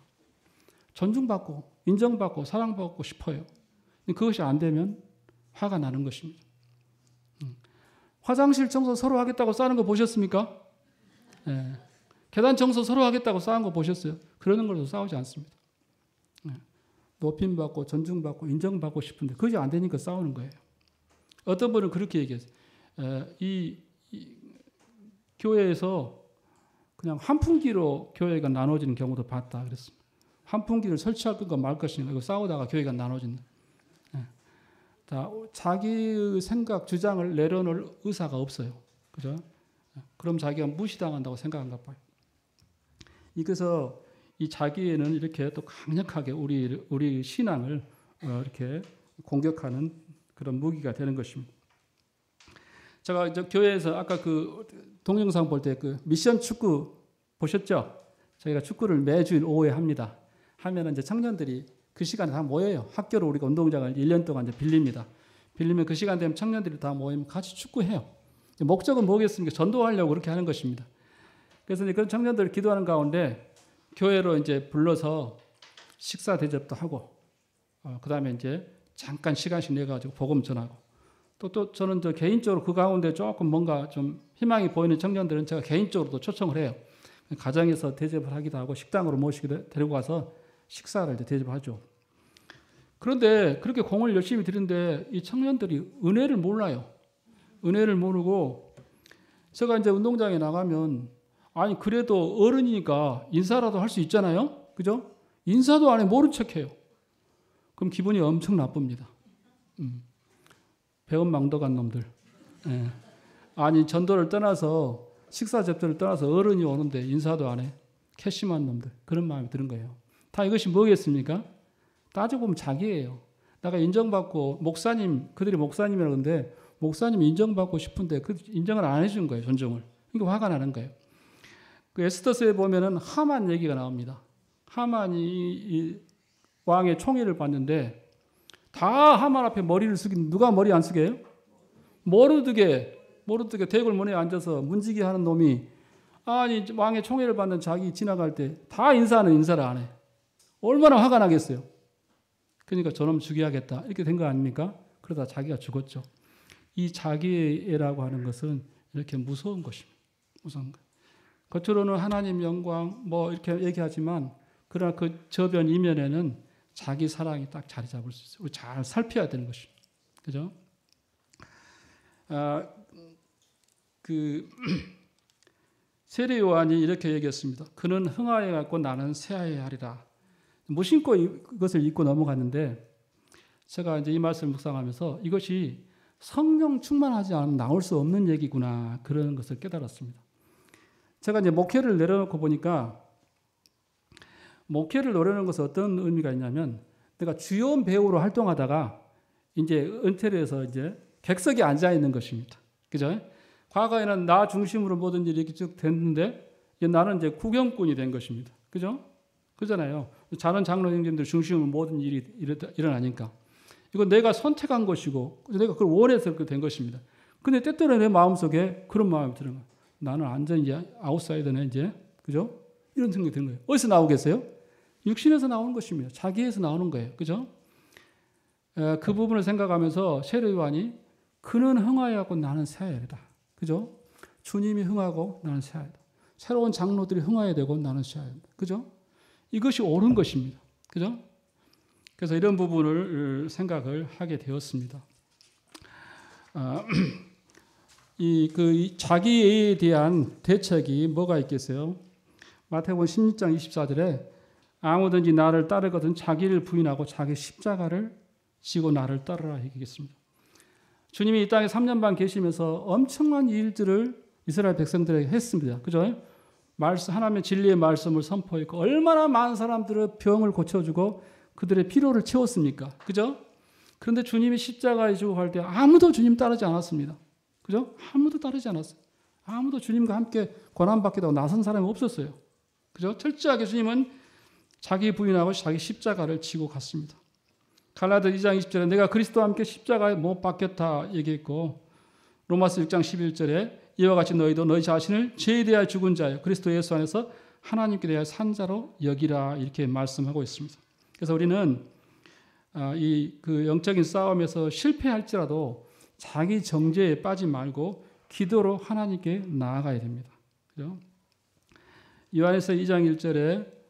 존중받고, 인정받고, 사랑받고 싶어요. 그것이 안 되면 화가 나는 것입니다. 화장실 청소 서로 하겠다고 싸우는 거 보셨습니까? 네. 계단 청소 서로 하겠다고 싸우는 거 보셨어요? 그러는 걸로 싸우지 않습니다. 네. 높임받고, 존중받고, 인정받고 싶은데 그것이 안 되니까 싸우는 거예요. 어떤 분은 그렇게 얘기했어요. 이 교회에서 그냥 환풍기로 교회가 나눠지는 경우도 봤다 그랬습니다. 환풍기를 설치할 것과 말 것인가 이거 싸우다가 교회가 나눠진다. 다 자기의 생각, 주장을 내려놓을 의사가 없어요. 그죠? 그럼 자기가 무시당한다고 생각한가 봐요. 그래서 이 자기애는 이렇게 또 강력하게 우리 신앙을 이렇게 공격하는 그런 무기가 되는 것입니다. 제가 이제 교회에서 아까 그 동영상 볼 때 그 미션 축구 보셨죠? 저희가 축구를 매주일 오후에 합니다. 하면은 이제 청년들이 그 시간에 다 모여요. 학교로 우리가 운동장을 1년 동안 이제 빌립니다. 빌리면 그 시간 되면 청년들이 다 모이면 같이 축구해요. 목적은 뭐겠습니까? 전도하려고 그렇게 하는 것입니다. 그래서 이제 그런 청년들을 기도하는 가운데 교회로 이제 불러서 식사 대접도 하고, 그 다음에 이제 잠깐 시간씩 내가지고 복음 전하고, 또 저는 저 개인적으로 그 가운데 조금 뭔가 좀 희망이 보이는 청년들은 제가 개인적으로도 초청을 해요. 가정에서 대접을 하기도 하고 식당으로 모시기도 데리고 가서 식사를 이제 대접하죠. 그런데 그렇게 공을 열심히 드리는데 이 청년들이 은혜를 몰라요. 은혜를 모르고 제가 이제 운동장에 나가면 아니 그래도 어른이니까 인사라도 할 수 있잖아요. 그죠? 인사도 안 해 모른 척해요. 그럼 기분이 엄청 나쁩니다. 배은망덕한 놈들. 예. 아니 전도를 떠나서 식사 접대를 떠나서 어른이 오는데 인사도 안 해. 캐심한 놈들. 그런 마음이 드는 거예요. 다 이것이 뭐겠습니까? 따지고 보면 자기예요. 내가 인정받고 목사님, 그들이 목사님이라고 하는데 목사님 인정받고 싶은데 그 인정을 안 해준 거예요. 존중을. 그러니까 화가 나는 거예요. 그 에스더서에 보면은 하만 얘기가 나옵니다. 하만이 이 왕의 총애를 받는데 다 하만 앞에 머리를 숙이는 누가 머리 안 숙여요? 모르드게 대궐문에 앉아서 문지기 하는 놈이 아니 왕의 총애를 받는 자기 지나갈 때 다 인사를 안 해. 얼마나 화가 나겠어요. 그러니까 저놈 죽여야겠다 이렇게 된 거 아닙니까? 그러다 자기가 죽었죠. 이 자기애라고 하는 것은 이렇게 무서운 것입니다. 무서운 것. 겉으로는 하나님 영광 뭐 이렇게 얘기하지만 그러나 그 저변 이면에는 자기 사랑이 딱 자리 잡을 수 있어요. 우리 잘 살펴야 되는 것입니다. 그죠? 그 세례 요한이 이렇게 얘기했습니다. 그는 흥하여 갖고 나는 쇠하여 하리라. 무심코 이것을 읽고 넘어갔는데 제가 이제 이 말씀을 묵상하면서 이것이 성령 충만하지 않으면 나올 수 없는 얘기구나 그런 것을 깨달았습니다. 제가 이제 목회를 내려놓고 보니까 목회를 노리는 것은 어떤 의미가 있냐면 내가 주연 배우로 활동하다가 이제 은퇴를 해서 이제 객석에 앉아 있는 것입니다. 그죠? 과거에는 나 중심으로 모든 일이 이렇게 쭉 됐는데 이제 나는 이제 구경꾼이 된 것입니다. 그죠? 그잖아요. 다른 장로 형님들 중심으로 모든 일이 일어나니까. 이건 내가 선택한 것이고 내가 그걸 원해서 그렇게 된 것입니다. 근데 때때로 내 마음속에 그런 마음이 드는 거예요. 나는 완전 이제 아웃사이더네 이제. 그죠? 이런 생각이 드는 거예요. 어디서 나오겠어요? 육신에서 나오는 것입니다. 자기에서 나오는 거예요. 그죠? 그 부분을 생각하면서 세례 요한이 그는 흥하여하고 나는 쇠하여다. 그죠? 주님이 흥하고 나는 쇠하여다. 새로운 장로들이 흥하여야 되고 나는 쇠하여다. 그죠? 이것이 옳은 것입니다. 그죠? 그래서 이런 부분을 생각을 하게 되었습니다. 이 자기에 대한 대책이 뭐가 있겠어요? 마태복음 16장 24절에 아무든지 나를 따르거든 자기를 부인하고 자기 십자가를 지고 나를 따르라 얘기했습니다. 주님이 이 땅에 3년 반 계시면서 엄청난 일들을 이스라엘 백성들에게 했습니다. 그죠? 하나님의 진리의 말씀을 선포했고 얼마나 많은 사람들의 병을 고쳐주고 그들의 피로를 채웠습니까? 그죠? 그런데 주님이 십자가에 지고 갈 때 아무도 주님 따르지 않았습니다. 그죠? 아무도 따르지 않았어요. 아무도 주님과 함께 고난받기도 나선 사람이 없었어요. 그죠? 철저하게 주님은 자기 부인하고 자기 십자가를 지고 갔습니다. 갈라디아 2장 20절에 내가 그리스도와 함께 십자가에 못 박혔다 얘기했고 로마서 6장 11절에 이와 같이 너희도 너희 자신을 죄에 대하여 죽은 자요 그리스도 예수 안에서 하나님께 대하여 산 자로 여기라 이렇게 말씀하고 있습니다. 그래서 우리는 그 영적인 싸움에서 실패할지라도 자기 정죄에 빠지 말고 기도로 하나님께 나아가야 됩니다. 그죠? 요한에서 2장 1절에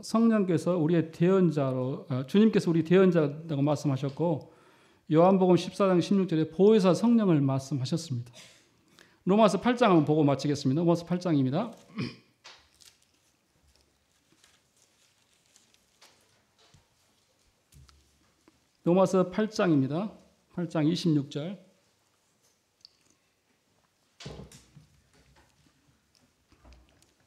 성령께서 우리의 대언자로 주님께서 우리 대언자라고 말씀하셨고 요한복음 14장 16절에 보혜사 성령을 말씀하셨습니다. 로마서 8장 한번 보고 마치겠습니다. 로마서 8장입니다. 로마서 8장입니다. 8장 26절.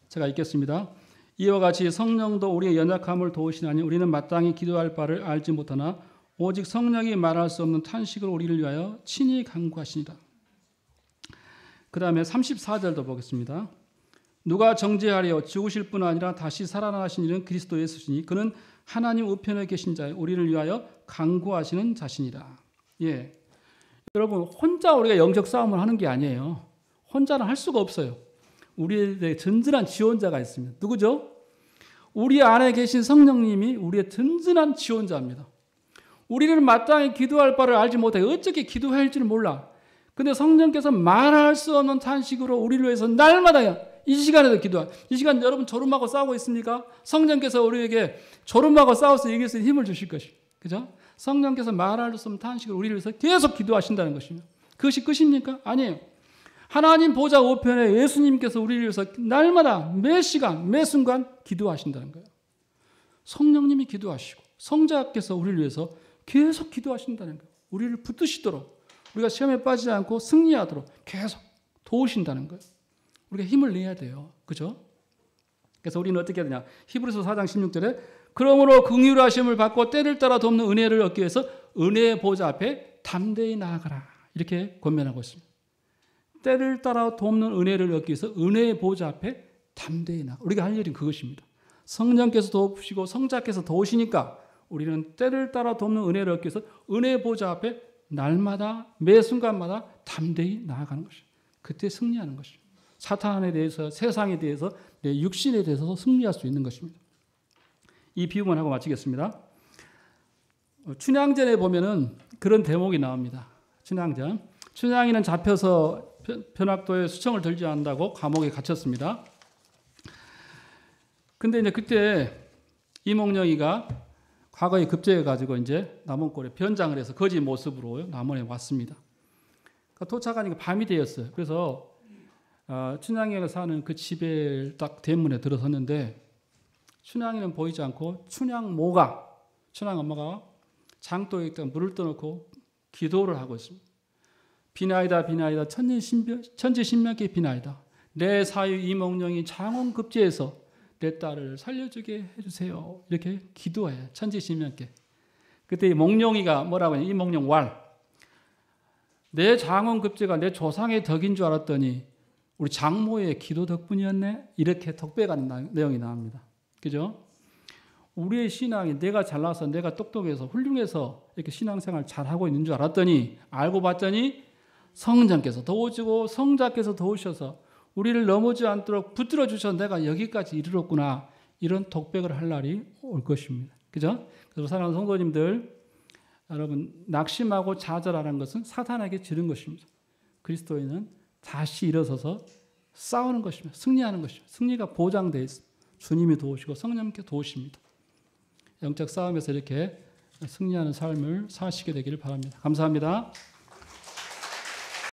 제가 읽겠습니다. 이와 같이 성령도 우리의 연약함을 도우시나니 우리는 마땅히 기도할 바를 알지 못하나 오직 성령이 말할 수 없는 탄식으로 우리를 위하여 친히 간구하시니라. 그 다음에 34절도 보겠습니다. 누가 정죄하려 죽으실 뿐 아니라 다시 살아나신 이는 그리스도 예수시니 그는 하나님 우편에 계신 자여 우리를 위하여 간구하시는 자신이라. 예, 여러분 혼자 우리가 영적 싸움을 하는 게 아니에요. 혼자는 할 수가 없어요. 우리의 든든한 지원자가 있습니다. 누구죠? 우리 안에 계신 성령님이 우리의 든든한 지원자입니다. 우리를 마땅히 기도할 바를 알지 못해 어떻게 기도해야 할지를 몰라. 근데 성령께서 말할 수 없는 탄식으로 우리를 위해서 날마다 이 시간에도 기도하. 이 시간 여러분 졸음하고 싸우고 있습니까? 성령께서 우리에게 졸음하고 싸워서 이길 수 있는 힘을 주실 것이에요. 그죠? 성령께서 말할 수 없는 탄식으로 우리를 위해서 계속 기도하신다는 것입니다. 그것이 끝입니까? 아니에요. 하나님 보좌 우편에 예수님께서 우리를 위해서 날마다 매 시간 매 순간 기도하신다는 거예요. 성령님이 기도하시고 성자께서 우리를 위해서 계속 기도하신다는 거예요. 우리를 붙드시도록 우리가 시험에 빠지지 않고 승리하도록 계속 도우신다는 거예요. 우리가 힘을 내야 돼요. 그죠? 그래서 우리는 어떻게 해야 되냐? 히브리서 4장 16절에 그러므로 긍휼하심을 받고 때를 따라 돕는 은혜를 얻기 위해서 은혜의 보좌 앞에 담대히 나아가라. 이렇게 권면하고 있습니다. 때를 따라 돕는 은혜를 얻기 위해서 은혜의 보좌 앞에 담대히 나아가. 우리가 할 일은 그것입니다. 성령께서 도우시고 성자께서 도우시니까 우리는 때를 따라 돕는 은혜를 얻기 위해서 은혜의 보좌 앞에 날마다 매 순간마다 담대히 나아가는 것이죠. 그때 승리하는 것이죠. 사탄에 대해서 세상에 대해서 내 육신에 대해서 승리할 수 있는 것입니다. 이 비유만 하고 마치겠습니다. 춘향전에 보면은 그런 대목이 나옵니다. 춘향전. 춘향이는 잡혀서 변학도에 수청을 들지 않는다고 감옥에 갇혔습니다. 근데 이제 그때 이몽룡이가 과거에 급제해가지고 이제 남원골에 변장을 해서 거지 모습으로 남원에 왔습니다. 그러니까 도착하니까 밤이 되었어요. 그래서 춘향이가 사는 그 집에 딱 대문에 들어섰는데 춘향이는 보이지 않고 춘향모가 춘향 엄마가 장독에다 물을 떠놓고 기도를 하고 있습니다. 비나이다 비나이다 천지신명께 비나이다. 내 사유 이몽룡이 장원급제해서 내 딸을 살려주게 해주세요. 이렇게 기도해요. 천지신명께. 그때 이 몽룡이가 뭐라고 하냐. 이몽룡 왈. 내 장원급제가 내 조상의 덕인 줄 알았더니 우리 장모의 기도 덕분이었네. 이렇게 덕배가는 내용이 나옵니다. 그죠? 우리의 신앙이 내가 잘나서 내가 똑똑해서 훌륭해서 이렇게 신앙생활 잘하고 있는 줄 알았더니 알고 봤더니 성령께서 도와주고 성자께서 도우셔서 우리를 넘어지지 않도록 붙들어 주셔서 내가 여기까지 이르렀구나. 이런 독백을 할 날이 올 것입니다. 그죠? 그래서 사랑하는 성도님들, 여러분 낙심하고 좌절하는 것은 사탄에게 지른 것입니다. 그리스도인은 다시 일어서서 싸우는 것입니다. 승리하는 것입니다. 승리가 보장되어 있습니다. 주님이 도우시고 성령님께 도우십니다. 영적 싸움에서 이렇게 승리하는 삶을 사시게 되기를 바랍니다. 감사합니다.